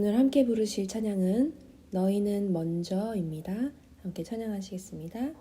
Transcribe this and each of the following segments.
오늘 함께 부르실 찬양은 너희는 먼저입니다. 함께 찬양하시겠습니다.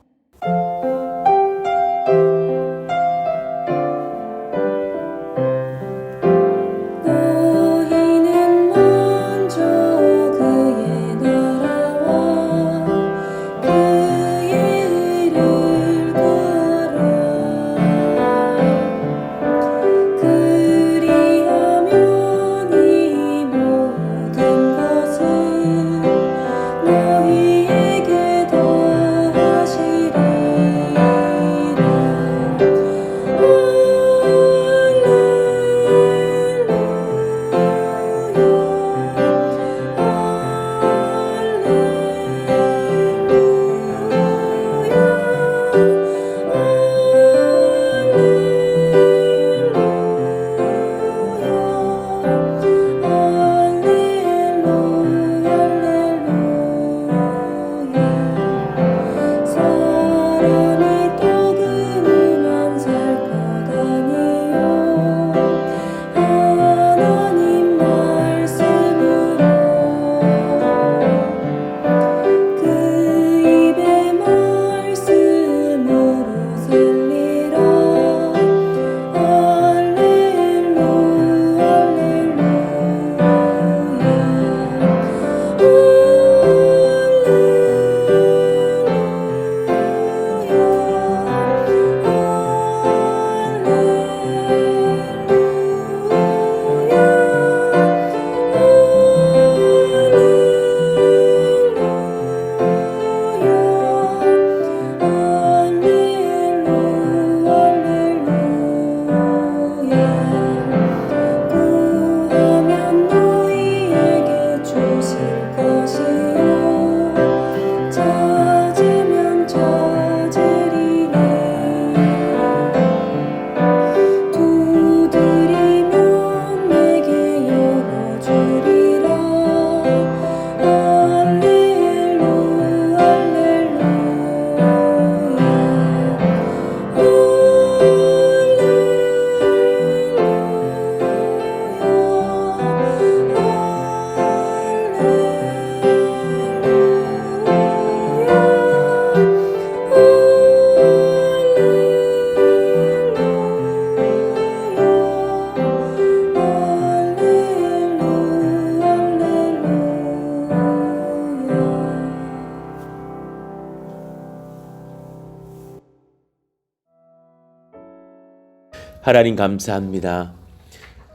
하나님 감사합니다.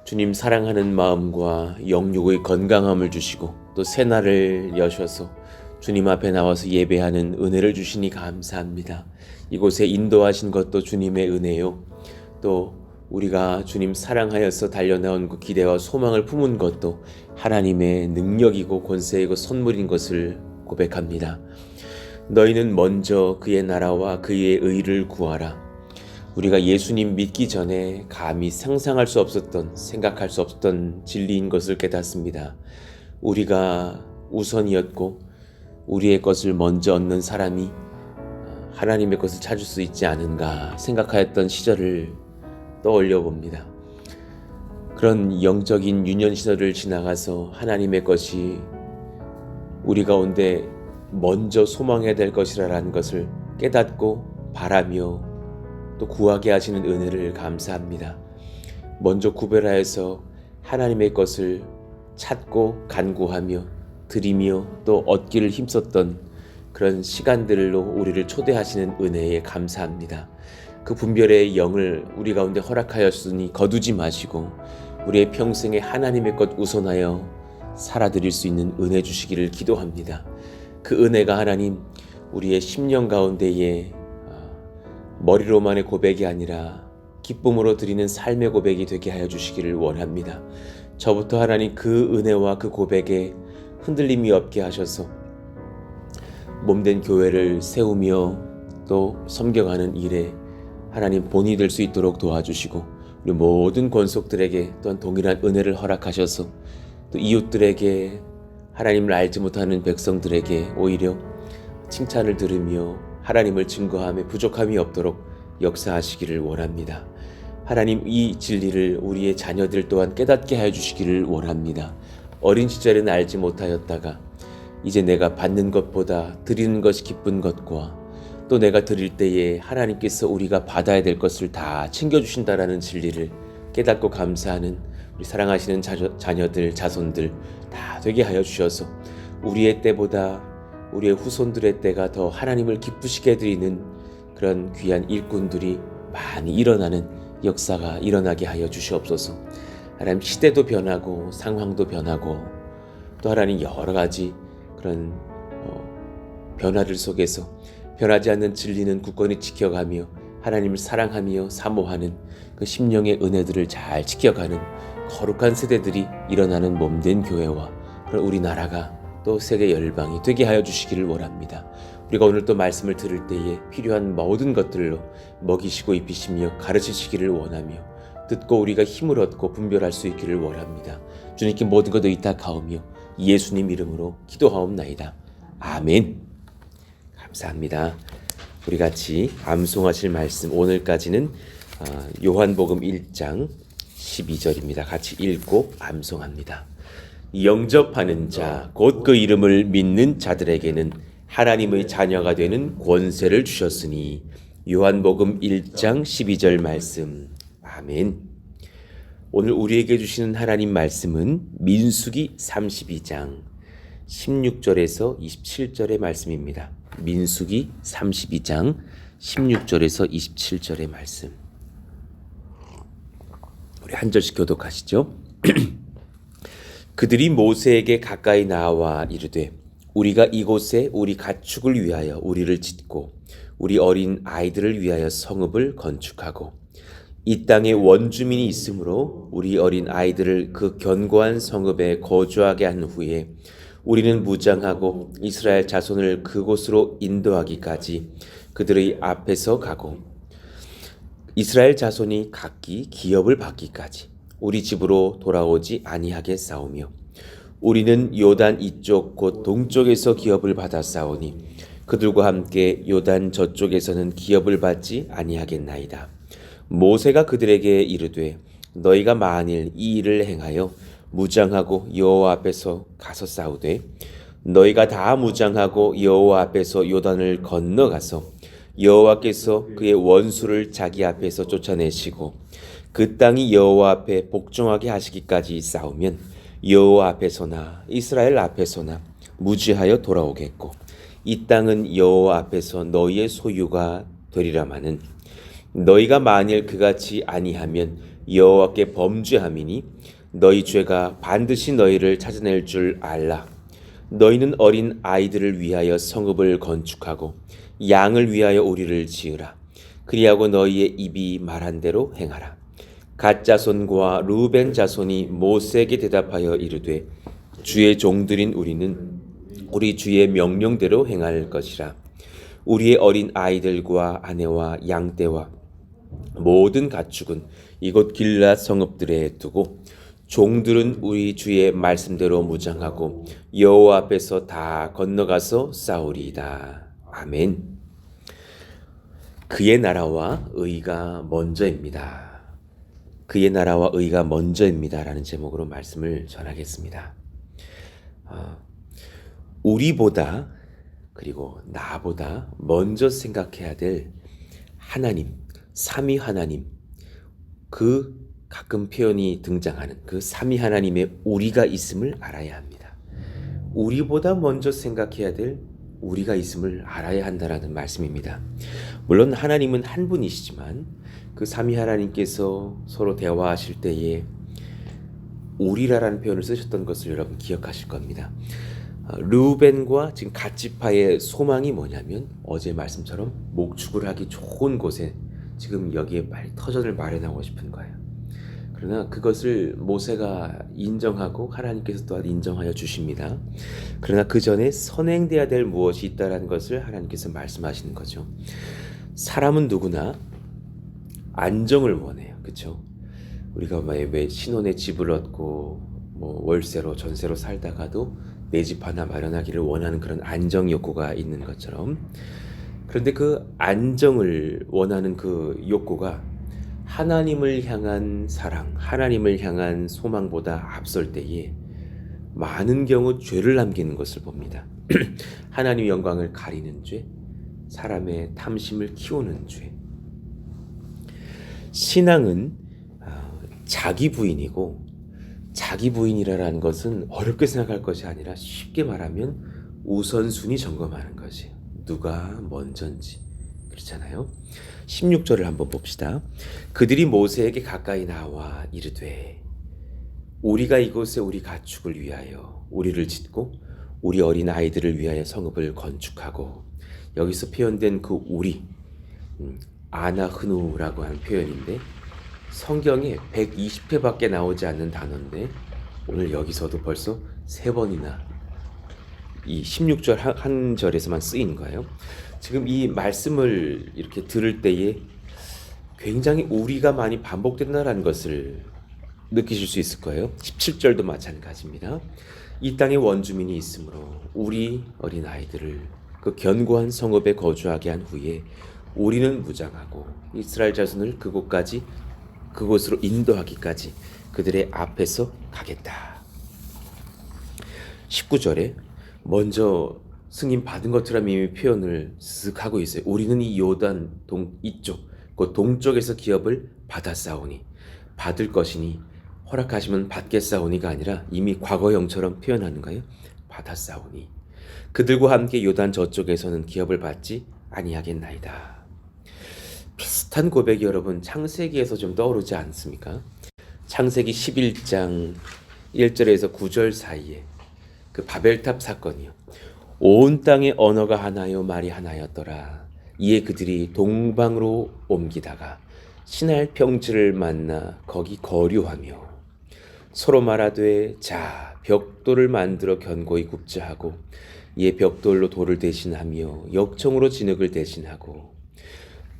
주님 사랑하는 마음과 영육의 건강함을 주시고 또 새날을 여셔서 주님 앞에 나와서 예배하는 은혜를 주시니 감사합니다. 이곳에 인도하신 것도 주님의 은혜요. 또 우리가 주님 사랑하여서 달려나온 그 기대와 소망을 품은 것도 하나님의 능력이고 권세이고 선물인 것을 고백합니다. 너희는 먼저 그의 나라와 그의 의를 구하라. 우리가 예수님 믿기 전에 감히 상상할 수 없었던, 생각할 수 없었던 진리인 것을 깨닫습니다. 우리가 우선이었고 우리의 것을 먼저 얻는 사람이 하나님의 것을 찾을 수 있지 않은가 생각하였던 시절을 떠올려 봅니다. 그런 영적인 유년 시절을 지나가서 하나님의 것이 우리 가운데 먼저 소망해야 될 것이라는 것을 깨닫고 바라며 또 구하게 하시는 은혜를 감사합니다. 먼저 구별하여서 하나님의 것을 찾고 간구하며 드리며 또 얻기를 힘썼던 그런 시간들로 우리를 초대하시는 은혜에 감사합니다. 그 분별의 영을 우리 가운데 허락하였으니 거두지 마시고 우리의 평생에 하나님의 것 우선하여 살아드릴 수 있는 은혜 주시기를 기도합니다. 그 은혜가 하나님 우리의 심령 가운데에 머리로만의 고백이 아니라 기쁨으로 드리는 삶의 고백이 되게 하여 주시기를 원합니다. 저부터 하나님 그 은혜와 그 고백에 흔들림이 없게 하셔서 몸된 교회를 세우며 또 섬겨가는 일에 하나님 본이 될 수 있도록 도와주시고 우리 모든 권속들에게 또한 동일한 은혜를 허락하셔서 또 이웃들에게 하나님을 알지 못하는 백성들에게 오히려 칭찬을 들으며 하나님을 증거하며 부족함이 없도록 역사하시기를 원합니다. 하나님 이 진리를 우리의 자녀들 또한 깨닫게 하여 주시기를 원합니다. 어린 시절에는 알지 못하였다가 이제 내가 받는 것보다 드리는 것이 기쁜 것과 또 내가 드릴 때에 하나님께서 우리가 받아야 될 것을 다 챙겨주신다라는 진리를 깨닫고 감사하는 우리 사랑하시는 자녀들, 자손들 다 되게 하여 주셔서 우리의 때보다 우리의 후손들의 때가 더 하나님을 기쁘시게 드리는 그런 귀한 일꾼들이 많이 일어나는 역사가 일어나게 하여 주시옵소서. 하나님, 시대도 변하고 상황도 변하고 또 하나님 여러 가지 그런 변화들 속에서 변하지 않는 진리는 굳건히 지켜가며 하나님을 사랑하며 사모하는 그 심령의 은혜들을 잘 지켜가는 거룩한 세대들이 일어나는 몸된 교회와 그런 우리나라가 또 세계 열방이 되게 하여 주시기를 원합니다. 우리가 오늘 또 말씀을 들을 때에 필요한 모든 것들로 먹이시고 입히시며 가르치시기를 원하며 듣고 우리가 힘을 얻고 분별할 수 있기를 원합니다. 주님께 모든 것을 의탁하오며 예수님 이름으로 기도하옵나이다. 아멘. 감사합니다. 우리 같이 암송하실 말씀 오늘까지는 요한복음 1장 12절입니다. 같이 읽고 암송합니다. 영접하는 자, 곧 그 이름을 믿는 자들에게는 하나님의 자녀가 되는 권세를 주셨으니. 요한복음 1장 12절 말씀. 아멘. 오늘 우리에게 주시는 하나님 말씀은 민수기 32장 16절에서 27절의 말씀입니다. 민수기 32장 16절에서 27절의 말씀. 우리 한 절씩 교독하시죠. 그들이 모세에게 가까이 나와 이르되 우리가 이곳에 우리 가축을 위하여 우리를 짓고 우리 어린 아이들을 위하여 성읍을 건축하고 이 땅에 원주민이 있으므로 우리 어린 아이들을 그 견고한 성읍에 거주하게 한 후에 우리는 무장하고 이스라엘 자손을 그곳으로 인도하기까지 그들의 앞에서 가고 이스라엘 자손이 각기 기업을 받기까지 우리 집으로 돌아오지 아니하겠사오며 우리는 요단 이쪽 곧 동쪽에서 기업을 받았사오니 그들과 함께 요단 저쪽에서는 기업을 받지 아니하겠나이다. 모세가 그들에게 이르되 너희가 만일 이 일을 행하여 무장하고 여호와 앞에서 가서 싸우되 너희가 다 무장하고 여호와 앞에서 요단을 건너가서 여호와께서 그의 원수를 자기 앞에서 쫓아내시고 그 땅이 여호와 앞에 복종하게 하시기까지 싸우면 여호와 앞에서나 이스라엘 앞에서나 무지하여 돌아오겠고 이 땅은 여호와 앞에서 너희의 소유가 되리라마는 너희가 만일 그같이 아니하면 여호와께 범죄함이니 너희 죄가 반드시 너희를 찾아낼 줄 알라. 너희는 어린 아이들을 위하여 성읍을 건축하고 양을 위하여 오리를 지으라. 그리하고 너희의 입이 말한 대로 행하라. 갓 자손과 루벤 자손이 모세에게 대답하여 이르되 주의 종들인 우리는 우리 주의 명령대로 행할 것이라. 우리의 어린 아이들과 아내와 양떼와 모든 가축은 이곳 길앗 성읍들에 두고 종들은 우리 주의 말씀대로 무장하고 여호와 앞에서 다 건너가서 싸우리이다. 아멘. 그의 나라와 의가 먼저입니다. 그의 나라와 의가 먼저입니다. 라는 제목으로 말씀을 전하겠습니다. 우리보다 그리고 나보다 먼저 생각해야 될 하나님, 삼위 하나님, 그 가끔 표현이 등장하는 그 삼위 하나님의 우리가 있음을 알아야 합니다. 우리보다 먼저 생각해야 될 우리가 있음을 알아야 한다라는 말씀입니다. 물론 하나님은 한 분이시지만 그 삼위 하나님께서 서로 대화하실 때에 우리라라는 표현을 쓰셨던 것을 여러분 기억하실 겁니다. 르우벤과 지금 갓지파의 소망이 뭐냐면 어제 말씀처럼 목축을 하기 좋은 곳에 지금 여기에 빨리 터전을 마련하고 싶은 거예요. 그러나 그것을 모세가 인정하고 하나님께서 또한 인정하여 주십니다. 그러나 그 전에 선행돼야 될 무엇이 있다는 것을 하나님께서 말씀하시는 거죠. 사람은 누구나 안정을 원해요. 그렇죠? 우리가 왜 신혼에 집을 얻고 뭐 월세로 전세로 살다가도 내 집 하나 마련하기를 원하는 그런 안정 욕구가 있는 것처럼, 그런데 그 안정을 원하는 그 욕구가 하나님을 향한 사랑, 하나님을 향한 소망보다 앞설 때에 많은 경우 죄를 남기는 것을 봅니다. 하나님의 영광을 가리는 죄, 사람의 탐심을 키우는 죄. 신앙은 자기 부인이고, 자기 부인이라는 것은 어렵게 생각할 것이 아니라 쉽게 말하면 우선순위 점검하는 것이에요. 누가 먼저인지. 그렇잖아요. 16절을 한번 봅시다. 그들이 모세에게 가까이 나와 이르되 우리가 이곳에 우리 가축을 위하여 우리를 짓고 우리 어린 아이들을 위하여 성읍을 건축하고, 여기서 표현된 그 우리, 아나흐누라고 하는 표현인데 성경에 120회밖에 나오지 않는 단어인데 오늘 여기서도 벌써 3번이나 이 16절 한 절에서만 쓰인 거예요. 지금 이 말씀을 이렇게 들을 때에 굉장히 우리가 많이 반복된다는 것을 느끼실 수 있을 거예요. 17절도 마찬가지입니다. 이 땅에 원주민이 있으므로 우리 어린 아이들을 그 견고한 성읍에 거주하게 한 후에 우리는 무장하고 이스라엘 자손을 그곳으로 인도하기까지 그들의 앞에서 가겠다. 19절에 먼저 승인 받은 것처럼 이미 표현을 쓱 하고 있어요. 우리는 이 요단 이쪽, 그 동쪽에서 기업을 받았사오니, 받을 것이니 허락하시면 받겠사오니가 아니라 이미 과거형처럼 표현하는 거예요. 받았사오니 그들과 함께 요단 저쪽에서는 기업을 받지 아니하겠나이다. 비슷한 고백이 여러분 창세기에서 좀 떠오르지 않습니까? 창세기 11장 1절에서 9절 사이에 그 바벨탑 사건이요. 온 땅의 언어가 하나요 말이 하나였더라. 이에 그들이 동방으로 옮기다가 신할 평지를 만나 거기 거류하며 서로 말하되 자 벽돌을 만들어 견고히 굽자 하고, 이에 벽돌로 돌을 대신하며 역청으로 진흙을 대신하고,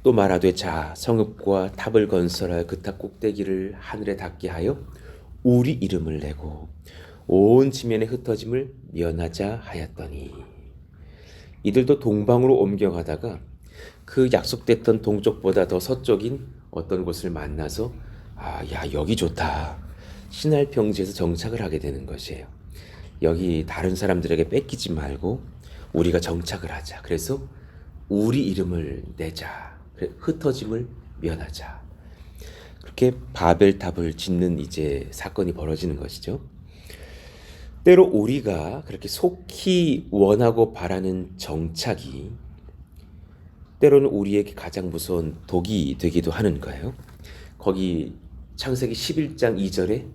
또 말하되 자 성읍과 탑을 건설하여 그 탑 꼭대기를 하늘에 닿게 하여 우리 이름을 내고 온 지면에 흩어짐을 면하자 하였더니, 이들도 동방으로 옮겨가다가 그 약속됐던 동쪽보다 더 서쪽인 어떤 곳을 만나서 야 여기 좋다, 신할 평지에서 정착을 하게 되는 것이에요. 여기 다른 사람들에게 뺏기지 말고 우리가 정착을 하자. 그래서 우리 이름을 내자. 흩어짐을 면하자. 그렇게 바벨탑을 짓는 이제 사건이 벌어지는 것이죠. 때로 우리가 그렇게 속히 원하고 바라는 정착이 때로는 우리에게 가장 무서운 독이 되기도 하는 거예요. 거기 창세기 11장 2절에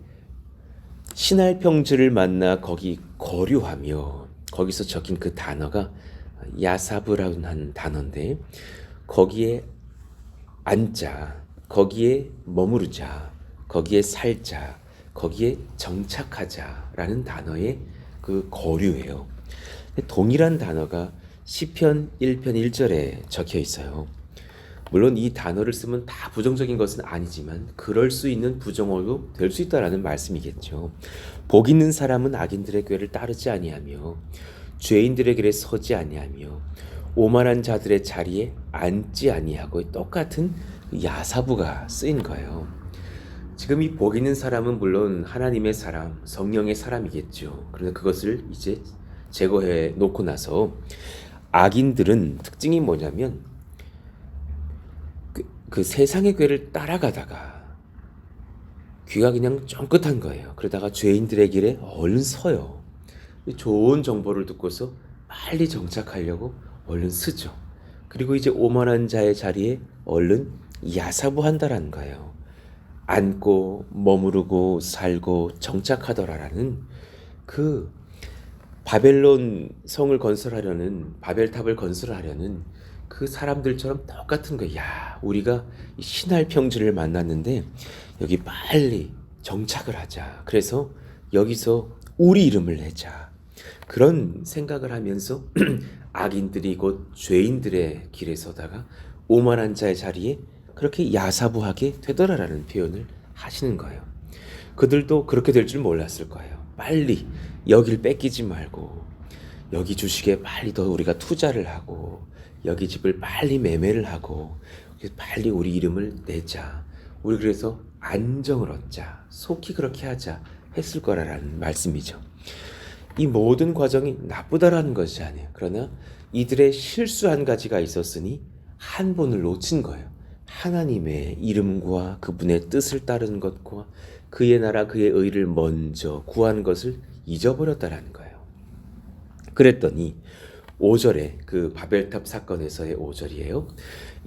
신할 평지를 만나 거기 거류하며, 거기서 적힌 그 단어가 야사브라는 단어인데 거기에 앉자, 거기에 머무르자, 거기에 살자, 거기에 정착하자라는 단어의 그 거류예요. 동일한 단어가 시편 1편 1절에 적혀 있어요. 물론 이 단어를 쓰면 다 부정적인 것은 아니지만 그럴 수 있는 부정어도 될 수 있다라는 말씀이겠죠. 복 있는 사람은 악인들의 꾀를 따르지 아니하며 죄인들의 길에 서지 아니하며 오만한 자들의 자리에 앉지 아니하고, 똑같은 야사부가 쓰인 거예요. 지금 이 복 있는 사람은 물론 하나님의 사람, 성령의 사람이겠죠. 그런데 그것을 이제 제거해 놓고 나서 악인들은 특징이 뭐냐면 그 세상의 꾀를 따라가다가 귀가 그냥 쫑긋한 거예요. 그러다가 죄인들의 길에 얼른 서요. 좋은 정보를 듣고서 빨리 정착하려고 얼른 쓰죠. 그리고 이제 오만한 자의 자리에 얼른 야사부한다라는 거예요. 앉고 머무르고 살고 정착하더라라는 그 바벨론 성을 건설하려는, 바벨탑을 건설하려는 그 사람들처럼 똑같은 거야. 야, 우리가 신할 평지를 만났는데 여기 빨리 정착을 하자. 그래서 여기서 우리 이름을 내자. 그런 생각을 하면서 악인들이 곧 죄인들의 길에 서다가 오만한 자의 자리에 그렇게 야사부하게 되더라라는 표현을 하시는 거예요. 그들도 그렇게 될 줄 몰랐을 거예요. 빨리 여길 뺏기지 말고 여기 주식에 빨리 더 우리가 투자를 하고 여기 집을 빨리 매매를 하고 빨리 우리 이름을 내자. 우리 그래서 안정을 얻자. 속히 그렇게 하자 했을 거라는 말씀이죠. 이 모든 과정이 나쁘다라는 것이 아니에요. 그러나 이들의 실수 한 가지가 있었으니 한 번을 놓친 거예요. 하나님의 이름과 그분의 뜻을 따르는 것과 그의 나라 그의 의를 먼저 구한 것을 잊어버렸다라는 거예요. 그랬더니 5절에 그 바벨탑 사건에서의 5절이에요.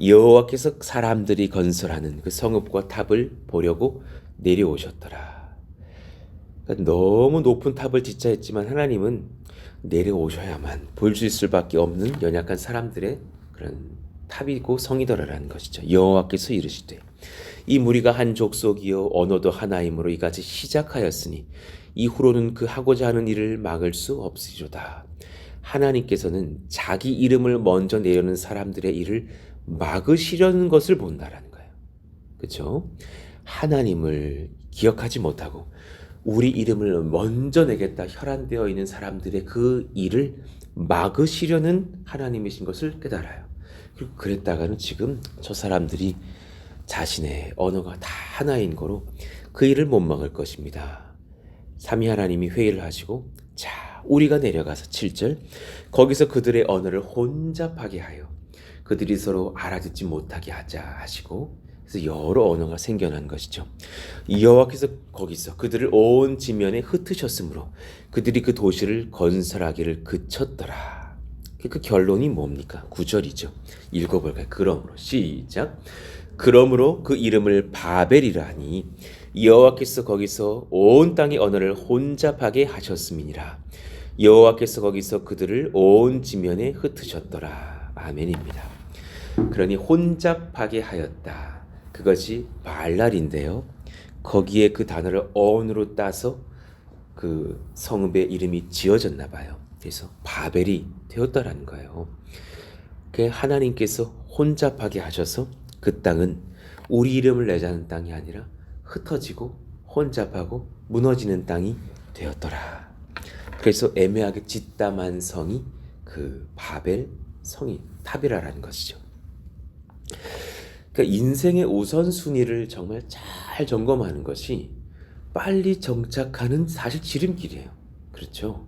여호와께서 사람들이 건설하는 그 성읍과 탑을 보려고 내려오셨더라. 그러니까 너무 높은 탑을 짓자 했지만 하나님은 내려오셔야만 볼 수 있을 밖에 없는 연약한 사람들의 그런 탑이고 성이더라라는 것이죠. 여호와께서 이르시되 이 무리가 한 족속이요 언어도 하나이므로 이같이 시작하였으니 이후로는 그 하고자 하는 일을 막을 수 없으리로다. 하나님께서는 자기 이름을 먼저 내려는 사람들의 일을 막으시려는 것을 본다라는 거예요. 그렇죠? 하나님을 기억하지 못하고 우리 이름을 먼저 내겠다 혈안되어 있는 사람들의 그 일을 막으시려는 하나님이신 것을 깨달아요. 그리고 그랬다가는 지금 저 사람들이 자신의 언어가 다 하나인 거로 그 일을 못 막을 것입니다. 삼위 하나님이 회의를 하시고 자 우리가 내려가서 7절 거기서 그들의 언어를 혼잡하게 하여 그들이 서로 알아듣지 못하게 하자 하시고 그래서 여러 언어가 생겨난 것이죠. 여호와께서 거기서 그들을 온 지면에 흩으셨으므로 그들이 그 도시를 건설하기를 그쳤더라. 그 결론이 뭡니까? 9절이죠. 읽어볼까요? 그러므로 시작. 그러므로 그 이름을 바벨이라 하니 여호와께서 거기서 온 땅의 언어를 혼잡하게 하셨음이니라. 여호와께서 거기서 그들을 온 지면에 흩으셨더라. 아멘입니다. 그러니 혼잡하게 하였다. 그것이 발랄인데요. 거기에 그 단어를 어원으로 따서 그 성읍의 이름이 지어졌나 봐요. 그래서 바벨이 되었다라는 거예요. 그 하나님께서 혼잡하게 하셔서 그 땅은 우리 이름을 내자는 땅이 아니라 흩어지고 혼잡하고 무너지는 땅이 되었더라. 그래서 애매하게 짓담한 성이 그 바벨 성이 탑이라는 것이죠. 그러니까 인생의 우선순위를 정말 잘 점검하는 것이 빨리 정착하는 사실 지름길이에요. 그렇죠?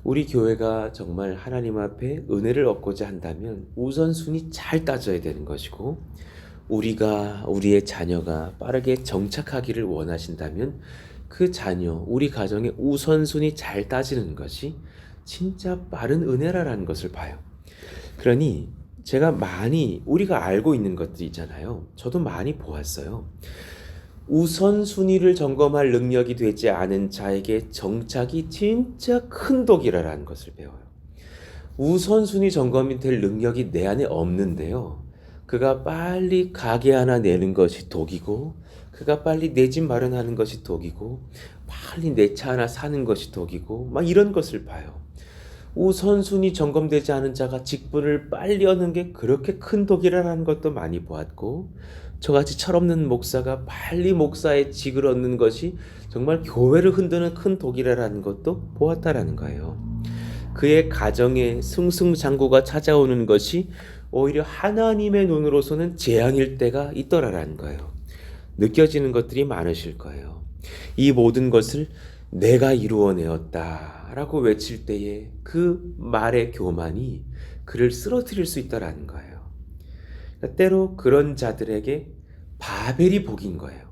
우리 교회가 정말 하나님 앞에 은혜를 얻고자 한다면 우선순위 잘 따져야 되는 것이고 우리의 자녀가 빠르게 정착하기를 원하신다면 그 자녀, 우리 가정의 우선순위 잘 따지는 것이 진짜 빠른 은혜라는 것을 봐요. 그러니 제가 우리가 알고 있는 것들이 있잖아요. 저도 많이 보았어요. 우선순위를 점검할 능력이 되지 않은 자에게 정착이 진짜 큰 독이라는 것을 배워요. 우선순위 점검이 될 능력이 내 안에 없는데요. 그가 빨리 가게 하나 내는 것이 독이고 그가 빨리 내 집 마련하는 것이 독이고 빨리 내 차 하나 사는 것이 독이고 막 이런 것을 봐요. 우선순위 점검되지 않은 자가 직분을 빨리 얻는 게 그렇게 큰 독이라는 것도 많이 보았고 저같이 철없는 목사가 빨리 목사의 직을 얻는 것이 정말 교회를 흔드는 큰 독이라는 것도 보았다라는 거예요. 그의 가정에 승승장구가 찾아오는 것이 오히려 하나님의 눈으로서는 재앙일 때가 있더라라는 거예요. 느껴지는 것들이 많으실 거예요. 이 모든 것을 내가 이루어내었다 라고 외칠 때에 그 말의 교만이 그를 쓰러뜨릴 수 있다라는 거예요. 그러니까 때로 그런 자들에게 바벨이 복인 거예요.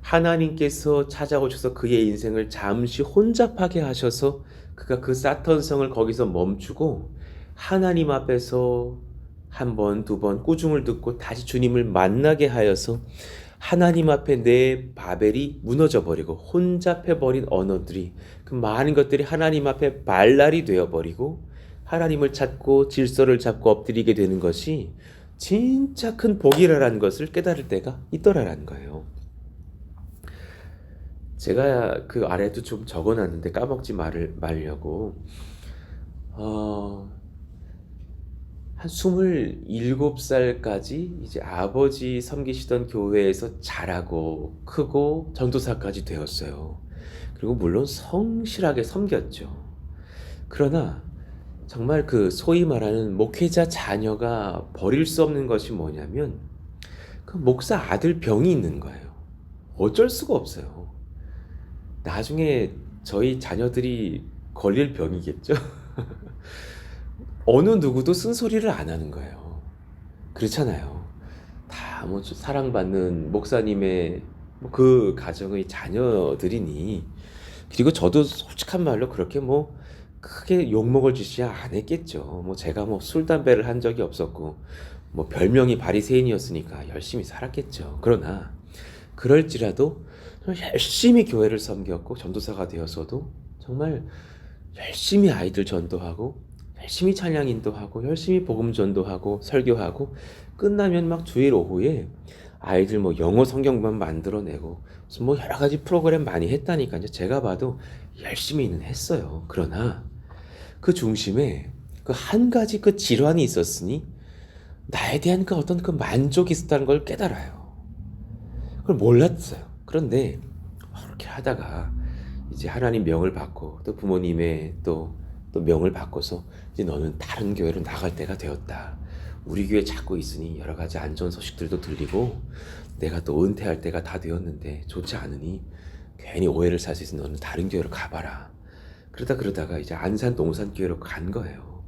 하나님께서 찾아오셔서 그의 인생을 잠시 혼잡하게 하셔서 그가 그 사탄성을 거기서 멈추고 하나님 앞에서 한 번, 두 번 꾸중을 듣고 다시 주님을 만나게 하여서 하나님 앞에 내 바벨이 무너져 버리고 혼잡해 버린 언어들이 그 많은 것들이 하나님 앞에 발랄이 되어 버리고 하나님을 찾고 질서를 잡고 엎드리게 되는 것이 진짜 큰 복이라는 것을 깨달을 때가 있더라라는 거예요. 제가 그 아래도 좀 적어놨는데 까먹지 말려고 한 27살까지 이제 아버지 섬기시던 교회에서 자라고 크고 전도사까지 되었어요. 그리고 물론 성실하게 섬겼죠. 그러나 정말 그 소위 말하는 목회자 자녀가 버릴 수 없는 것이 뭐냐면 그 목사 아들 병이 있는 거예요. 어쩔 수가 없어요. 나중에 저희 자녀들이 걸릴 병이겠죠. 어느 누구도 쓴소리를 안 하는 거예요. 그렇잖아요. 다 뭐 사랑받는 목사님의 그 가정의 자녀들이니, 그리고 저도 솔직한 말로 그렇게 뭐 크게 욕먹을 짓이야 안 했겠죠. 뭐 제가 뭐 술 담배를 한 적이 없었고 뭐 별명이 바리새인이었으니까 열심히 살았겠죠. 그러나 그럴지라도 열심히 교회를 섬겼고 전도사가 되어서도 정말 열심히 아이들 전도하고 열심히 찬양 인도하고 열심히 복음 전도하고 설교하고, 끝나면 막 주일 오후에 아이들 뭐 영어 성경만 만들어내고 무슨 뭐 여러 가지 프로그램 많이 했다니까요. 제가 봐도 열심히는 했어요. 그러나 그 중심에 그 한 가지 그 질환이 있었으니 나에 대한 그 어떤 그 만족이 있었다는 걸 깨달아요. 그걸 몰랐어요. 그런데 그렇게 하다가 이제 하나님 명을 받고 또 부모님의 또 명을 받고서 이제 너는 다른 교회로 나갈 때가 되었다. 우리 교회 찾고 있으니 여러 가지 안 좋은 소식들도 들리고 내가 또 은퇴할 때가 다 되었는데 좋지 않으니 괜히 오해를 살 수 있으니 너는 다른 교회로 가봐라. 그러다가 이제 안산 동산 교회로 간 거예요.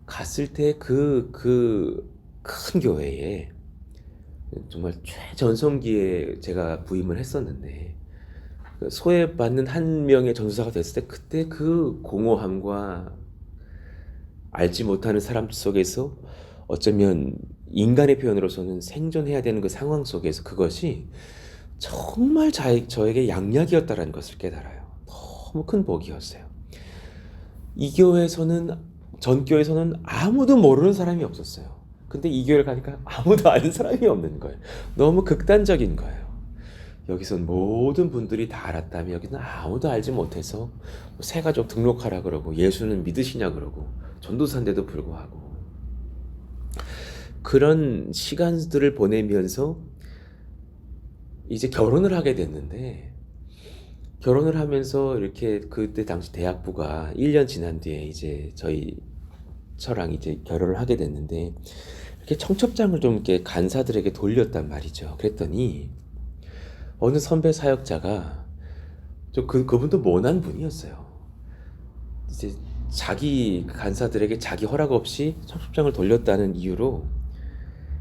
갔을 때 그 큰 교회에 정말 최전성기에 제가 부임을 했었는데, 소외받는 한 명의 전도사가 됐을 때 그때 그 공허함과 알지 못하는 사람 속에서 어쩌면 인간의 표현으로서는 생존해야 되는 그 상황 속에서 그것이 정말 저에게 양약이었다는 것을 깨달아요. 너무 큰 복이었어요. 이 교회에서는, 전 교회에서는 아무도 모르는 사람이 없었어요. 근데 이 교회를 가니까 아무도 아는 사람이 없는 거예요. 너무 극단적인 거예요. 여기선 모든 분들이 다 알았다면 여기는 아무도 알지 못해서 새가족 등록하라 그러고 예수는 믿으시냐 그러고 전도사인데도 불구하고, 그런 시간들을 보내면서 이제 결혼을 하게 됐는데, 결혼을 하면서 이렇게 그때 당시 대학부가 1년 지난 뒤에 이제 저랑 이제 결혼을 하게 됐는데, 이렇게 청첩장을 좀 이렇게 간사들에게 돌렸단 말이죠. 그랬더니 어느 선배 사역자가 그분도 모난 분이었어요. 이제 자기 간사들에게 자기 허락 없이 청첩장을 돌렸다는 이유로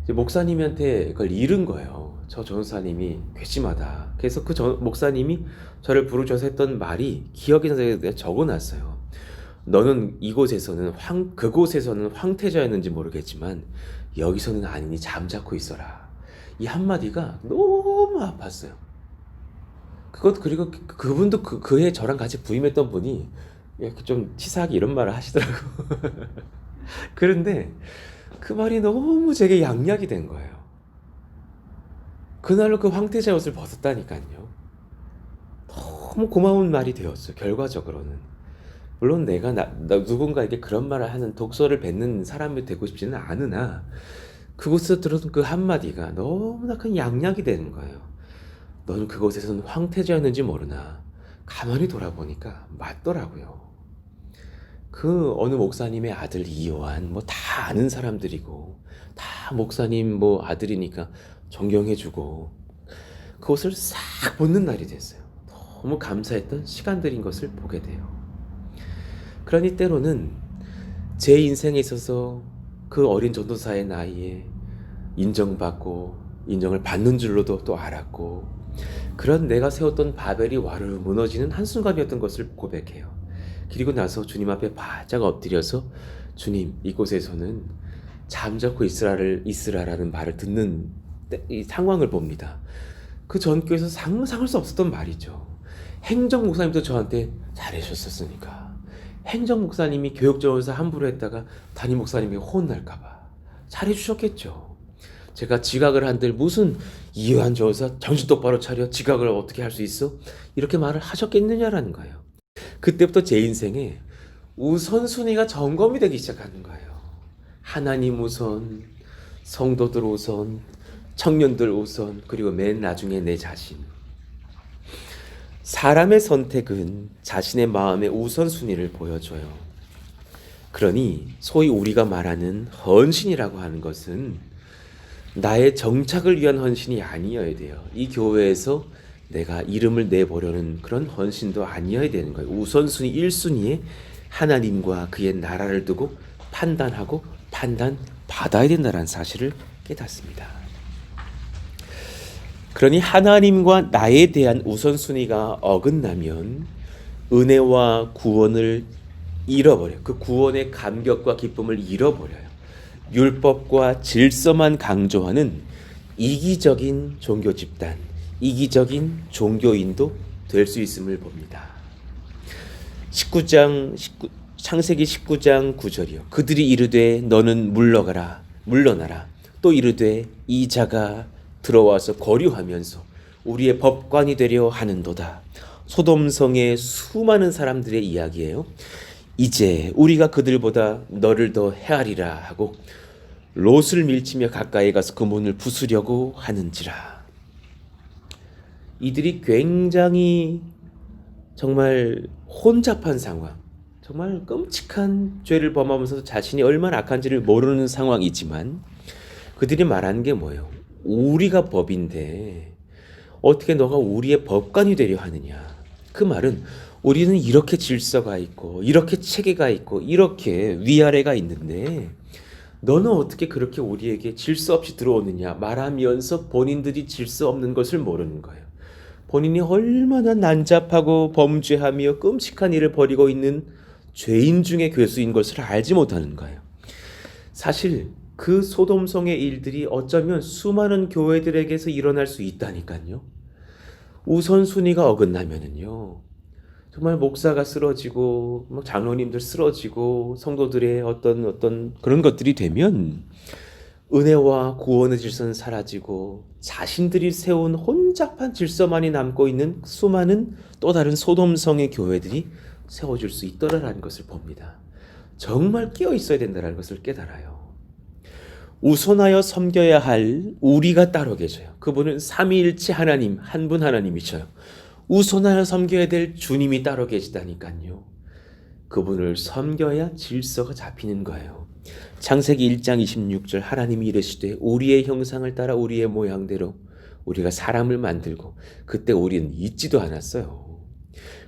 이제 목사님한테 그걸 잃은 거예요. 저 전도사님이 괘씸하다. 그래서 그 목사님이 저를 부르셔서 했던 말이 기억에 적어놨어요. 너는 이곳에서는 그곳에서는 황태자였는지 모르겠지만 여기서는 아니니 잠자코 있어라. 이 한마디가 너무 아팠어요. 그리고 그분도 그해 저랑 같이 부임했던 분이 이렇게 좀 치사하게 이런 말을 하시더라고. 그런데 그 말이 너무 제게 양약이 된 거예요. 그날로 그 황태자 옷을 벗었다니까요. 너무 고마운 말이 되었어요. 결과적으로는. 물론 내가 누군가에게 그런 말을 하는 독서를 뱉는 사람이 되고 싶지는 않으나, 그곳에서 들었던 그 한마디가 너무나 큰 양약이 되는 거예요. 너는 그곳에서는 황태자였는지 모르나 가만히 돌아보니까 맞더라고요. 그 어느 목사님의 아들 이요한 뭐 다 아는 사람들이고 다 목사님 뭐 아들이니까 존경해주고 그것을 싹 보는 날이 됐어요. 너무 감사했던 시간들인 것을 보게 돼요. 그러니 때로는 제 인생에 있어서 그 어린 전도사의 나이에 인정받고 인정을 받는 줄로도 또 알았고, 그런 내가 세웠던 바벨이 와르르 무너지는 한순간이었던 것을 고백해요. 그리고 나서 주님 앞에 바짝 엎드려서 주님, 이곳에서는 잠자코 있으라라는 말을 듣는 이 상황을 봅니다. 그 전교에서 상상할 수 없었던 말이죠. 행정 목사님도 저한테 잘해주셨으니까. 행정 목사님이 교육전에서 함부로 했다가 담임 목사님이 혼날까봐 잘해주셨겠죠. 제가 지각을 한들 무슨 이요한 전도사 정신 똑바로 차려, 지각을 어떻게 할 수 있어? 이렇게 말을 하셨겠느냐라는 거예요. 그때부터 제 인생에 우선순위가 점검이 되기 시작하는 거예요. 하나님 우선, 성도들 우선, 청년들 우선, 그리고 맨 나중에 내 자신. 사람의 선택은 자신의 마음의 우선순위를 보여줘요. 그러니 소위 우리가 말하는 헌신이라고 하는 것은 나의 정착을 위한 헌신이 아니어야 돼요. 이 교회에서 내가 이름을 내보려는 그런 헌신도 아니어야 되는 거예요. 우선순위 1순위에 하나님과 그의 나라를 두고 판단하고 판단받아야 된다는 사실을 깨닫습니다. 그러니 하나님과 나에 대한 우선순위가 어긋나면 은혜와 구원을 잃어버려요. 그 구원의 감격과 기쁨을 잃어버려요. 율법과 질서만 강조하는 이기적인 종교 집단, 이기적인 종교인도 될 수 있음을 봅니다. 창세기 19장 9절이요. 그들이 이르되 너는 물러나라. 또 이르되 이 자가 들어와서 거류하면서 우리의 법관이 되려 하는도다. 소돔성의 수많은 사람들의 이야기예요. 이제 우리가 그들보다 너를 더 헤아리라 하고 롯을 밀치며 가까이 가서 그 문을 부수려고 하는지라. 이들이 굉장히 정말 혼잡한 상황, 정말 끔찍한 죄를 범하면서 자신이 얼마나 악한지를 모르는 상황이지만 그들이 말하는 게 뭐예요? 우리가 법인데 어떻게 너가 우리의 법관이 되려 하느냐. 그 말은 우리는 이렇게 질서가 있고 이렇게 체계가 있고 이렇게 위아래가 있는데 너는 어떻게 그렇게 우리에게 질서 없이 들어오느냐 말하면서 본인들이 질서 없는 것을 모르는 거예요. 본인이 얼마나 난잡하고 범죄하며 끔찍한 일을 벌이고 있는 죄인 중에 괴수인 것을 알지 못하는 거예요. 사실 그 소돔성의 일들이 어쩌면 수많은 교회들에게서 일어날 수 있다니까요. 우선순위가 어긋나면은요, 정말 목사가 쓰러지고 장로님들 쓰러지고 성도들의 어떤 그런 것들이 되면 은혜와 구원의 질서는 사라지고 자신들이 세운 혼잡한 질서만이 남고 있는 수많은 또 다른 소돔성의 교회들이 세워질 수 있더라라는 것을 봅니다. 정말 끼어 있어야 된다는 것을 깨달아요. 우선하여 섬겨야 할 우리가 따로 계셔요. 그분은 삼위일체 하나님, 한 분 하나님이셔요. 우선하여 섬겨야 될 주님이 따로 계시다니까요. 그분을 섬겨야 질서가 잡히는 거예요. 창세기 1장 26절 하나님이 이르시되 우리의 형상을 따라 우리의 모양대로 우리가 사람을 만들고 그때 우리는 있지도 않았어요.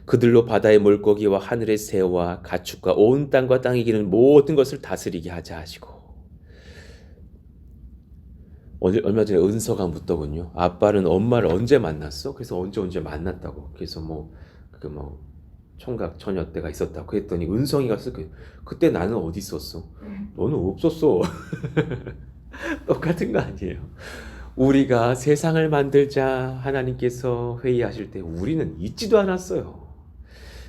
그들로 바다의 물고기와 하늘의 새와 가축과 온 땅과 땅에 기는 모든 것을 다스리게 하자 하시고. 얼마 전에 은서가 묻더군요. 아빠는 엄마를 언제 만났어? 그래서 언제 만났다고. 그래서 총각 처녀 때가 있었다고 했더니 은성이가 그때 나는 어디 있었어? 너는 없었어. 똑같은 거 아니에요. 우리가 세상을 만들자 하나님께서 회의하실 때 우리는 있지도 않았어요.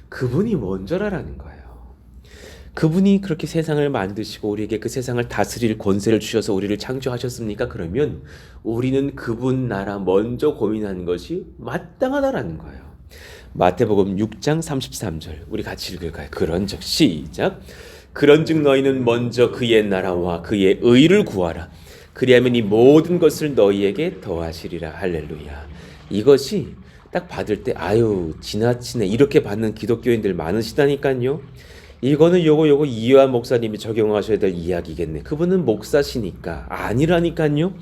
그분이 먼저라는 거예요. 그분이 그렇게 세상을 만드시고 우리에게 그 세상을 다스릴 권세를 주셔서 우리를 창조하셨습니까? 그러면 우리는 그분 나라 먼저 고민하는 것이 마땅하다라는 거예요. 마태복음 6장 33절 우리 같이 읽을까요? 그런즉 시작. 그런즉 너희는 먼저 그의 나라와 그의 의를 구하라. 그리하면 이 모든 것을 너희에게 더하시리라. 할렐루야. 이것이 딱 받을 때 아유 지나치네 이렇게 받는 기독교인들 많으시다니까요. 이거는 요거 이해한 목사님이 적용하셔야 될 이야기겠네. 그분은 목사시니까. 아니라니까요.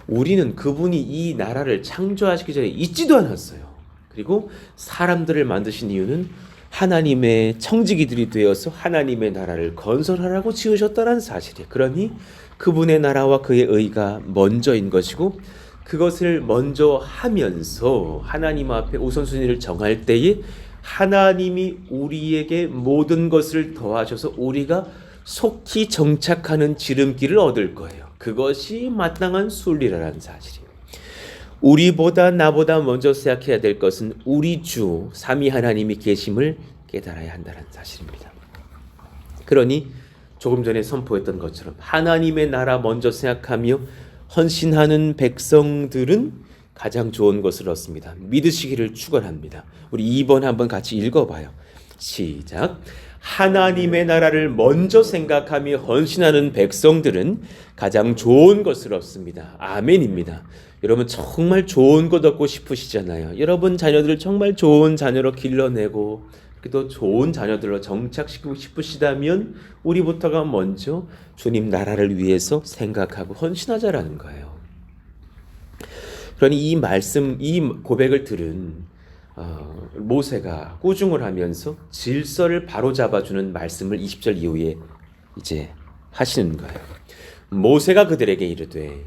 우리는 그분이 이 나라를 창조하시기 전에 있지도 않았어요. 그리고 사람들을 만드신 이유는 하나님의 청지기들이 되어서 하나님의 나라를 건설하라고 지으셨다는 사실이에요. 그러니 그분의 나라와 그의 의가 먼저인 것이고 그것을 먼저 하면서 하나님 앞에 우선순위를 정할 때에 하나님이 우리에게 모든 것을 더하셔서 우리가 속히 정착하는 지름길을 얻을 거예요. 그것이 마땅한 순리라는 사실이에요. 우리보다 나보다 먼저 생각해야 될 것은 우리 주 삼위 하나님이 계심을 깨달아야 한다는 사실입니다. 그러니 조금 전에 선포했던 것처럼 하나님의 나라 먼저 생각하며 헌신하는 백성들은 가장 좋은 것을 얻습니다. 믿으시기를 축원합니다. 우리 2번 한번 같이 읽어봐요. 시작. 하나님의 나라를 먼저 생각하며 헌신하는 백성들은 가장 좋은 것을 얻습니다. 아멘입니다. 여러분 정말 좋은 것 얻고 싶으시잖아요. 여러분 자녀들을 정말 좋은 자녀로 길러내고 또 좋은 자녀들로 정착시키고 싶으시다면 우리부터가 먼저 주님 나라를 위해서 생각하고 헌신하자라는 거예요. 그러니 이 말씀, 이 고백을 들은 모세가 꾸중을 하면서 질서를 바로잡아주는 말씀을 20절 이후에 이제 하시는 거예요. 모세가 그들에게 이르되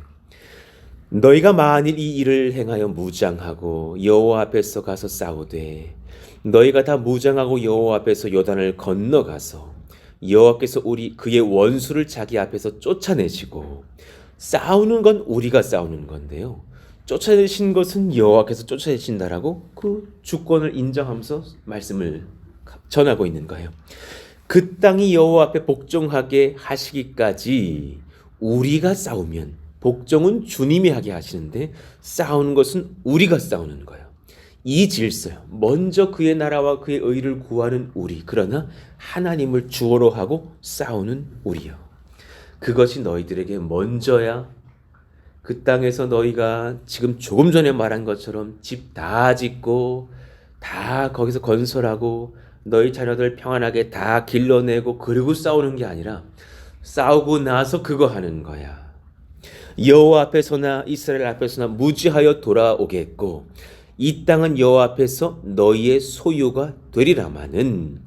너희가 만일 이 일을 행하여 무장하고 여호와 앞에서 가서 싸우되 너희가 다 무장하고 여호와 앞에서 요단을 건너가서 여호와께서 그의 원수를 자기 앞에서 쫓아내시고 싸우는 건 우리가 싸우는 건데요. 쫓아내신 것은 여호와께서 쫓아내신다라고 그 주권을 인정하면서 말씀을 전하고 있는 거예요. 그 땅이 여호와 앞에 복종하게 하시기까지 우리가 싸우면 복종은 주님이 하게 하시는데 싸우는 것은 우리가 싸우는 거예요. 이 질서요. 먼저 그의 나라와 그의 의를 구하는 우리, 그러나 하나님을 주어로 하고 싸우는 우리요. 그것이 너희들에게 먼저야. 그 땅에서 너희가 지금 조금 전에 말한 것처럼 집 다 짓고 다 거기서 건설하고 너희 자녀들 평안하게 다 길러내고 그리고 싸우는 게 아니라 싸우고 나서 그거 하는 거야. 여호와 앞에서나 이스라엘 앞에서나 무지하여 돌아오겠고 이 땅은 여호와 앞에서 너희의 소유가 되리라마는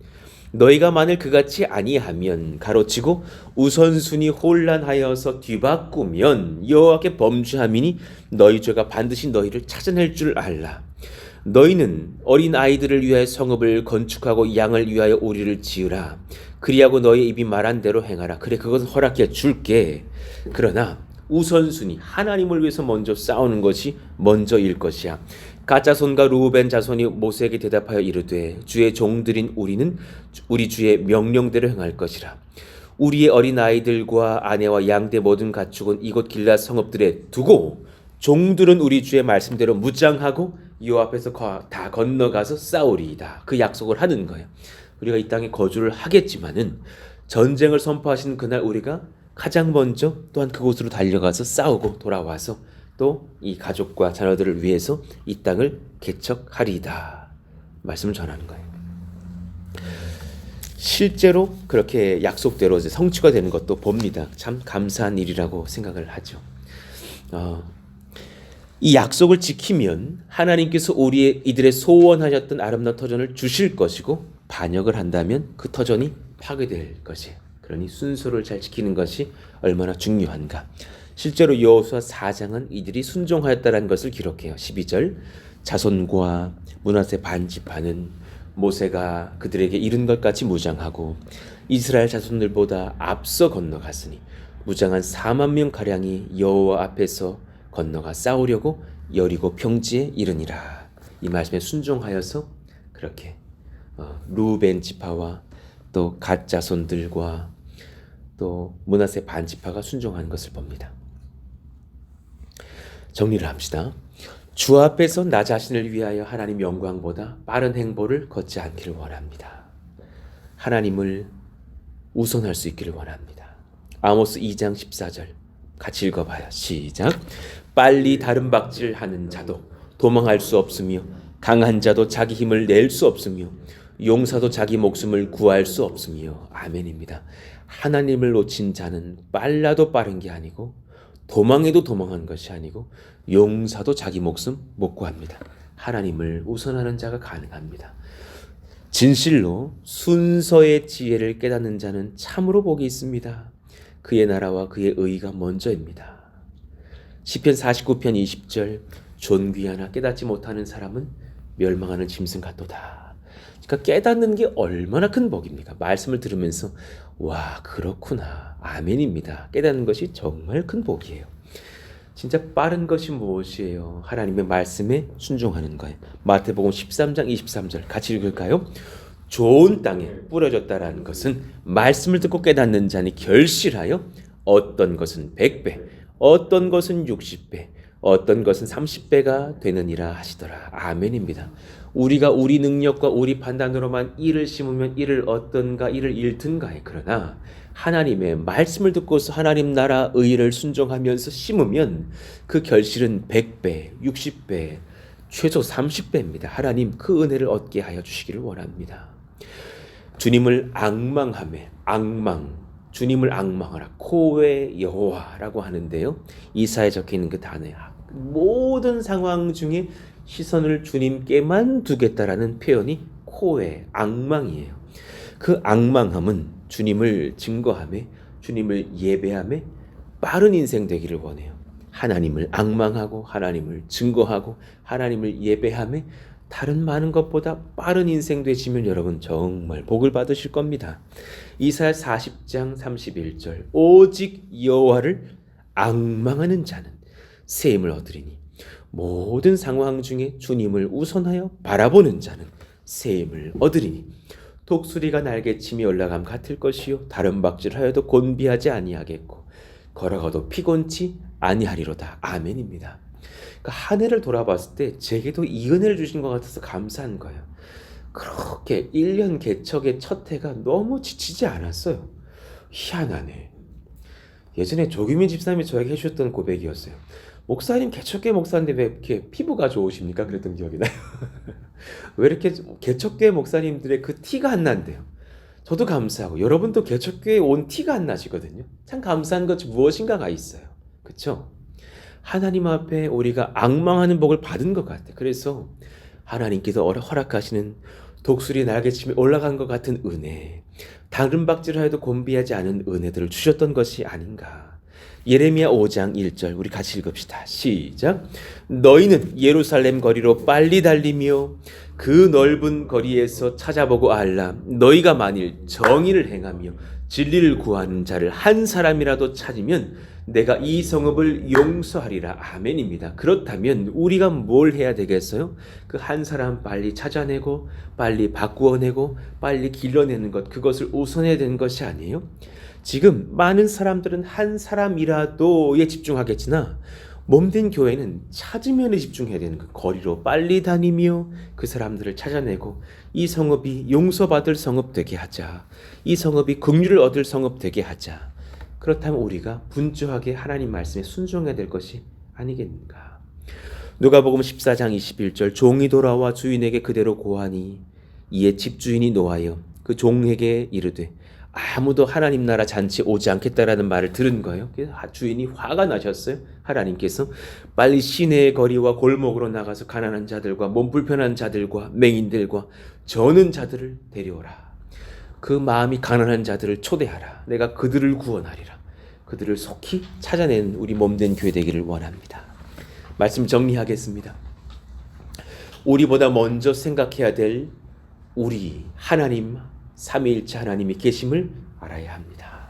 너희가 만일 그같이 아니하면 가로치고 우선순위 혼란하여서 뒤바꾸면 여호와께 범죄함이니 너희 죄가 반드시 너희를 찾아낼 줄 알라. 너희는 어린 아이들을 위하여 성읍을 건축하고 양을 위하여 오리를 지으라. 그리하고 너희 입이 말한 대로 행하라. 그래, 그것은 허락해 줄게. 그러나 우선순위 하나님을 위해서 먼저 싸우는 것이 먼저일 것이야. 갓 자손과 루벤 자손이 모세에게 대답하여 이르되 주의 종들인 우리는 우리 주의 명령대로 행할 것이라. 우리의 어린 아이들과 아내와 양대 모든 가축은 이곳 길앗 성읍들에 두고 종들은 우리 주의 말씀대로 무장하고 여호와 앞에서 다 건너가서 싸우리이다. 그 약속을 하는 거예요. 우리가 이 땅에 거주를 하겠지만은 전쟁을 선포하시는 그날 우리가 가장 먼저 또한 그곳으로 달려가서 싸우고 돌아와서 또 이 가족과 자녀들을 위해서 이 땅을 개척하리이다. 말씀을 전하는 거예요. 실제로 그렇게 약속대로 이제 성취가 되는 것도 봅니다. 참 감사한 일이라고 생각을 하죠. 이 약속을 지키면 하나님께서 이들의 소원하셨던 아름다운 터전을 주실 것이고 반역을 한다면 그 터전이 파괴될 것이에요. 그러니 순서를 잘 지키는 것이 얼마나 중요한가. 실제로 여호수아 4장은 이들이 순종하였다는 것을 기록해요. 12절 자손과 므낫세 반지파는 모세가 그들에게 이른 것같이 무장하고 이스라엘 자손들보다 앞서 건너갔으니 무장한 4만 명 가량이 여호와 앞에서 건너가 싸우려고 여리고 평지에 이르니라. 이 말씀에 순종하여서 그렇게 루벤 지파와 또 갓 자손들과 또 므낫세 반지파가 순종하는 것을 봅니다. 정리를 합시다. 주 앞에서 나 자신을 위하여 하나님 영광보다 빠른 행보를 걷지 않기를 원합니다. 하나님을 우선할 수 있기를 원합니다. 아모스 2장 14절 같이 읽어봐요. 시작. 빨리 다른 박질하는 자도 도망할 수 없으며 강한 자도 자기 힘을 낼 수 없으며 용사도 자기 목숨을 구할 수 없으며. 아멘입니다. 하나님을 놓친 자는 빨라도 빠른 게 아니고 도망해도 도망한 것이 아니고 용사도 자기 목숨 못 구합니다. 하나님을 우선하는 자가 가능합니다. 진실로 순서의 지혜를 깨닫는 자는 참으로 복이 있습니다. 그의 나라와 그의 의가 먼저입니다. 시편 49편 20절 존귀하나 깨닫지 못하는 사람은 멸망하는 짐승 같도다. 그러니까 깨닫는 게 얼마나 큰 복입니까? 말씀을 들으면서 와 그렇구나. 아멘입니다. 깨닫는 것이 정말 큰 복이에요. 진짜 빠른 것이 무엇이에요? 하나님의 말씀에 순종하는 거예요. 마태복음 13장 23절 같이 읽을까요? 좋은 땅에 뿌려졌다라는 것은 말씀을 듣고 깨닫는 자니 결실하여 어떤 것은 100배, 어떤 것은 60배, 어떤 것은 30배가 되느니라 하시더라. 아멘입니다. 우리가 우리 능력과 우리 판단으로만 이를 심으면 이를 얻든가 이를 잃든가에, 그러나 하나님의 말씀을 듣고서 하나님 나라 의를 순종하면서 심으면 그 결실은 100배, 60배, 최소 30배입니다. 하나님 그 은혜를 얻게 하여 주시기를 원합니다. 주님을 주님을 앙망하라. 코웨 여호와라고 하는데요. 이사에 적혀 있는 그 단어에 모든 상황 중에 시선을 주님께만 두겠다라는 표현이 코의 앙망이에요. 그 앙망함은 주님을 증거함에, 주님을 예배함에 빠른 인생 되기를 원해요. 하나님을 앙망하고 하나님을 증거하고 하나님을 예배함에 다른 많은 것보다 빠른 인생 되시면 여러분 정말 복을 받으실 겁니다. 이사야 40장 31절 오직 여호와를 앙망하는 자는 새 힘을 얻으리니 모든 상황 중에 주님을 우선하여 바라보는 자는 새 힘을 얻으리니 독수리가 날개치며 올라감 같을 것이요 다른 박질하여도 곤비하지 아니하겠고 걸어가도 피곤치 아니하리로다. 아멘입니다. 그러니까 한 해를 돌아봤을 때 제게도 이 은혜를 주신 것 같아서 감사한 거예요. 그렇게 1년 개척의 첫 해가 너무 지치지 않았어요. 희한하네. 예전에 조규민 집사님이 저에게 해주셨던 고백이었어요. 목사님 개척교회 목사인데 왜 이렇게 피부가 좋으십니까? 그랬던 기억이 나요. 왜 이렇게 개척교회 목사님들의 그 티가 안 난대요. 저도 감사하고 여러분도 개척교회에 온 티가 안 나시거든요. 참 감사한 것이 무엇인가가 있어요. 그렇죠? 하나님 앞에 우리가 앙망하는 복을 받은 것 같아요. 그래서 하나님께서 허락하시는 독수리 날개치며 올라간 것 같은 은혜, 다른 박질하여도 곤비하지 않은 은혜들을 주셨던 것이 아닌가. 예레미야 5장 1절 우리 같이 읽읍시다. 시작. 너희는 예루살렘 거리로 빨리 달리며 그 넓은 거리에서 찾아보고 알라. 너희가 만일 정의를 행하며 진리를 구하는 자를 한 사람이라도 찾으면 내가 이 성읍을 용서하리라. 아멘입니다. 그렇다면 우리가 뭘 해야 되겠어요? 그 한 사람 빨리 찾아내고 빨리 바꾸어내고 빨리 길러내는 것, 그것을 우선해야 되는 것이 아니에요? 지금 많은 사람들은 한 사람이라도에 집중하겠으나 몸된 교회는 찾으면에 집중해야 되는 그 거리로 빨리 다니며 그 사람들을 찾아내고 이 성읍이 용서받을 성읍 되게 하자. 이 성읍이 긍휼을 얻을 성읍 되게 하자. 그렇다면 우리가 분주하게 하나님 말씀에 순종해야 될 것이 아니겠는가. 누가복음 14장 21절 종이 돌아와 주인에게 그대로 고하니 이에 집주인이 노하여 그 종에게 이르되 아무도 하나님 나라 잔치 오지 않겠다라는 말을 들은 거예요. 그래서 주인이 화가 나셨어요. 하나님께서 빨리 시내의 거리와 골목으로 나가서 가난한 자들과 몸 불편한 자들과 맹인들과 저는 자들을 데려오라. 그 마음이 가난한 자들을 초대하라. 내가 그들을 구원하리라. 그들을 속히 찾아내는 우리 몸된 교회 되기를 원합니다. 말씀 정리하겠습니다. 우리보다 먼저 생각해야 될 우리 하나님, 삼위일체 하나님이 계심을 알아야 합니다.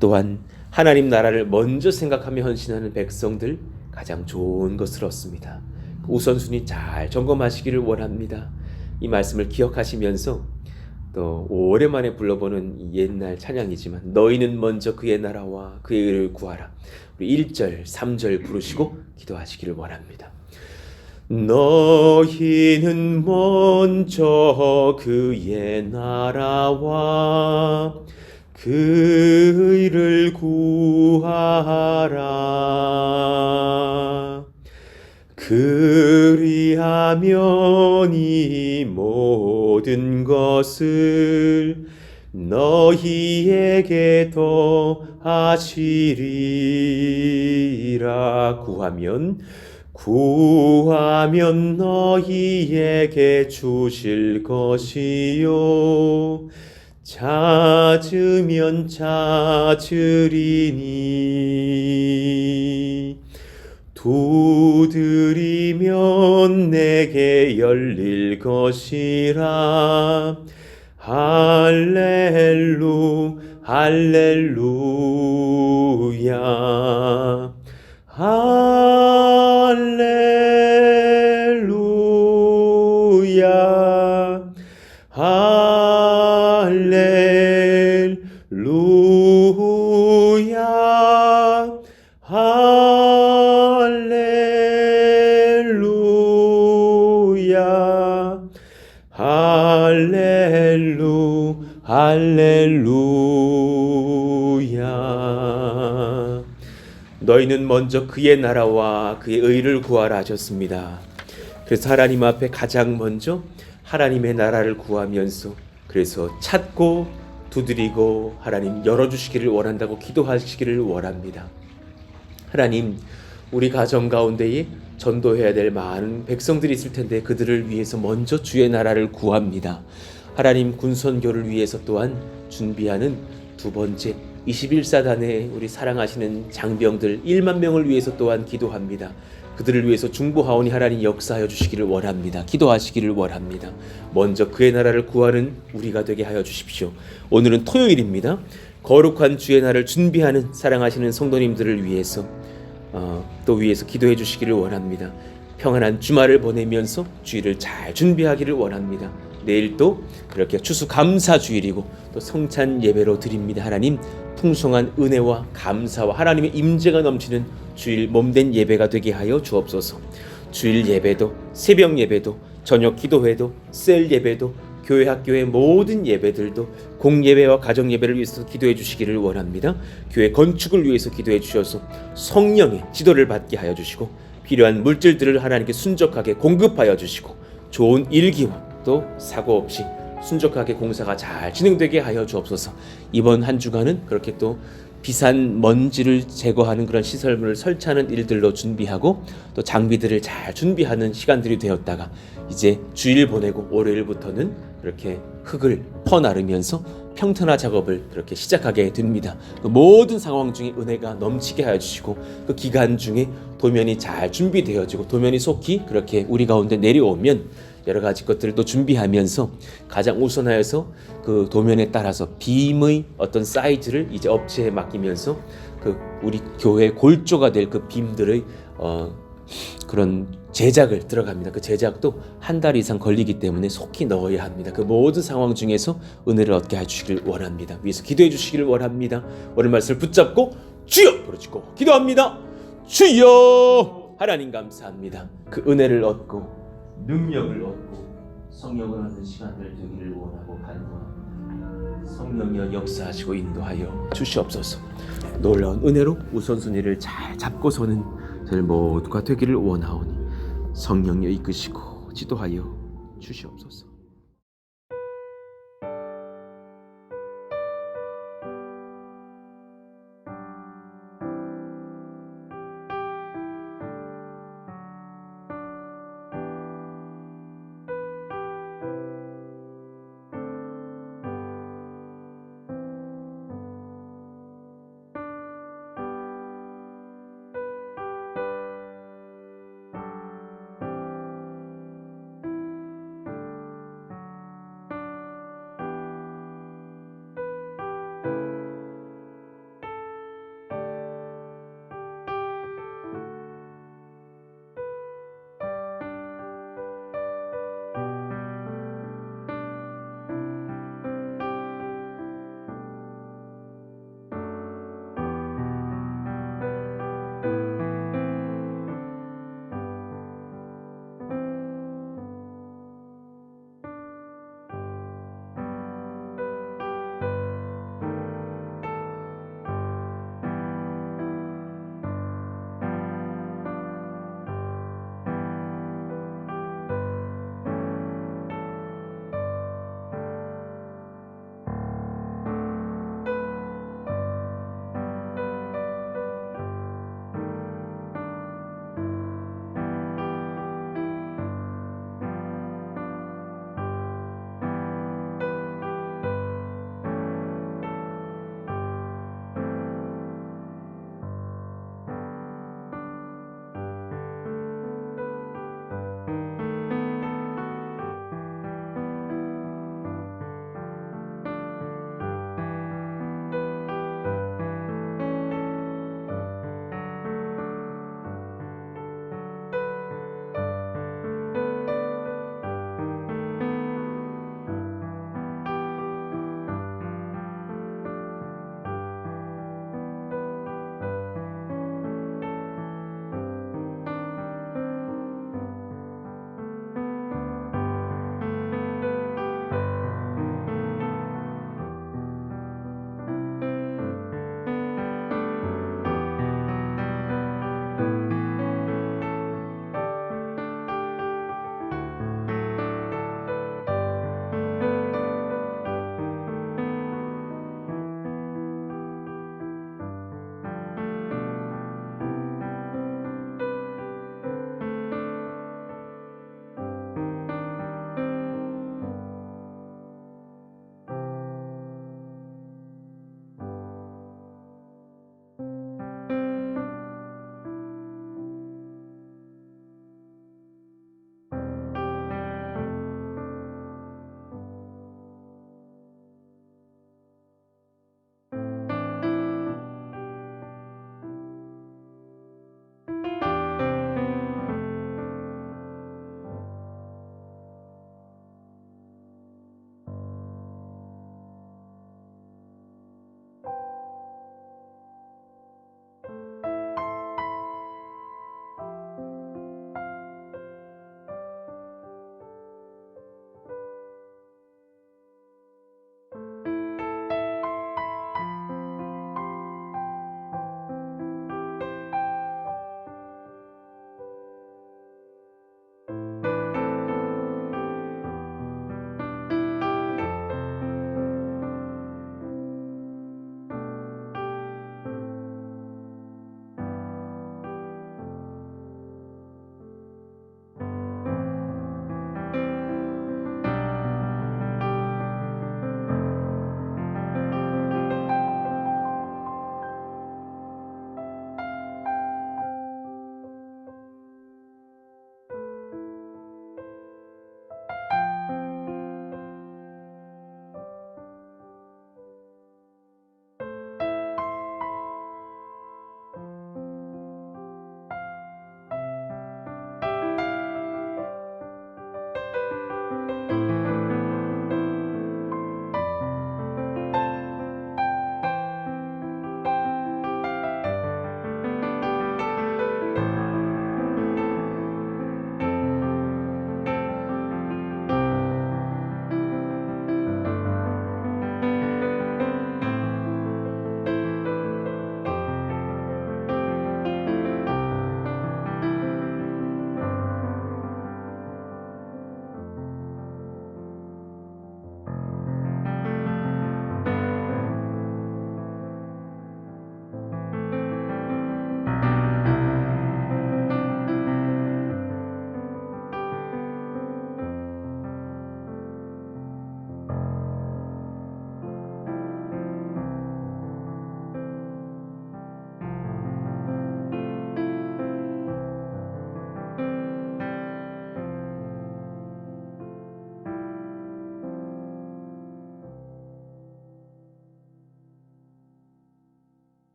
또한 하나님 나라를 먼저 생각하며 헌신하는 백성들 가장 좋은 것을 얻습니다. 우선순위 잘 점검하시기를 원합니다. 이 말씀을 기억하시면서 또 오랜만에 불러보는 옛날 찬양이지만 너희는 먼저 그의 나라와 그의 의를 구하라. 우리 1절, 3절 부르시고 기도하시기를 원합니다. 너희는 먼저 그의 나라와 그 의를 구하라. 그리하면 이 모든 것을 너희에게 더하시리라. 구하면 너희에게 주실 것이요 찾으면 찾으리니 두드리면 내게 열릴 것이라. 할렐루야. 할렐루야. 할렐루야. 할렐루야. 할렐루야. 너희는 먼저 그의 나라와 그의 의를 구하라 하셨습니다. 그래서 하나님 앞에 가장 먼저 하나님의 나라를 구하면서 그래서 찾고 두드리고 하나님 열어주시기를 원한다고 기도하시기를 원합니다. 하나님, 우리 가정 가운데에 전도해야 될 많은 백성들이 있을 텐데 그들을 위해서 먼저 주의 나라를 구합니다. 하나님 군선교를 위해서 또한 준비하는 두 번째 21사단의 우리 사랑하시는 장병들 1만 명을 위해서 또한 기도합니다. 그들을 위해서 중보하오니 하나님 역사하여 주시기를 원합니다. 기도하시기를 원합니다. 먼저 그의 나라를 구하는 우리가 되게 하여 주십시오. 오늘은 토요일입니다. 거룩한 주의 날을 준비하는 사랑하시는 성도님들을 위해서 또 위해서 기도해 주시기를 원합니다. 평안한 주말을 보내면서 주일을 잘 준비하기를 원합니다. 내일 또 그렇게 추수감사주일이고 또 성찬 예배로 드립니다. 하나님 풍성한 은혜와 감사와 하나님의 임재가 넘치는 주일 몸된 예배가 되게 하여 주옵소서. 주일 예배도 새벽 예배도 저녁 기도회도 셀 예배도 교회 학교의 모든 예배들도 공예배와 가정예배를 위해서 기도해 주시기를 원합니다. 교회 건축을 위해서 기도해 주셔서 성령의 지도를 받게 하여 주시고 필요한 물질들을 하나님께 순적하게 공급하여 주시고 좋은 일기와 또 사고 없이 순적하게 공사가 잘 진행되게 하여 주옵소서. 이번 한 주간은 그렇게 또 비산 먼지를 제거하는 그런 시설물을 설치하는 일들로 준비하고 또 장비들을 잘 준비하는 시간들이 되었다가 이제 주일 보내고 월요일부터는 그렇게 흙을 퍼나르면서 평탄화 작업을 그렇게 시작하게 됩니다. 그 모든 상황 중에 은혜가 넘치게 하여 주시고 그 기간 중에 도면이 잘 준비되어지고 도면이 속히 그렇게 우리 가운데 내려오면 여러 가지 것들도 준비하면서 가장 우선하여서 그 도면에 따라서 빔의 어떤 사이즈를 이제 업체에 맡기면서 그 우리 교회 골조가 될 그 빔들의 그런 제작을 들어갑니다. 그 제작도 한 달 이상 걸리기 때문에 속히 넣어야 합니다. 그 모든 상황 중에서 은혜를 얻게 해주시길 원합니다. 위에서 기도해 주시기를 원합니다. 오늘 말씀을 붙잡고 주여 부르짖고 기도합니다. 주여 하나님 감사합니다. 그 은혜를 얻고 능력을 얻고 성령을 얻는 시간들 되기를 원하고 간구합니다. 성령이여 역사하시고 인도하여 주시옵소서. 놀라운 은혜로 우선순위를 잘 잡고서는 저희 모두가 되기를 원하오니 성령이여 이끄시고 지도하여 주시옵소서.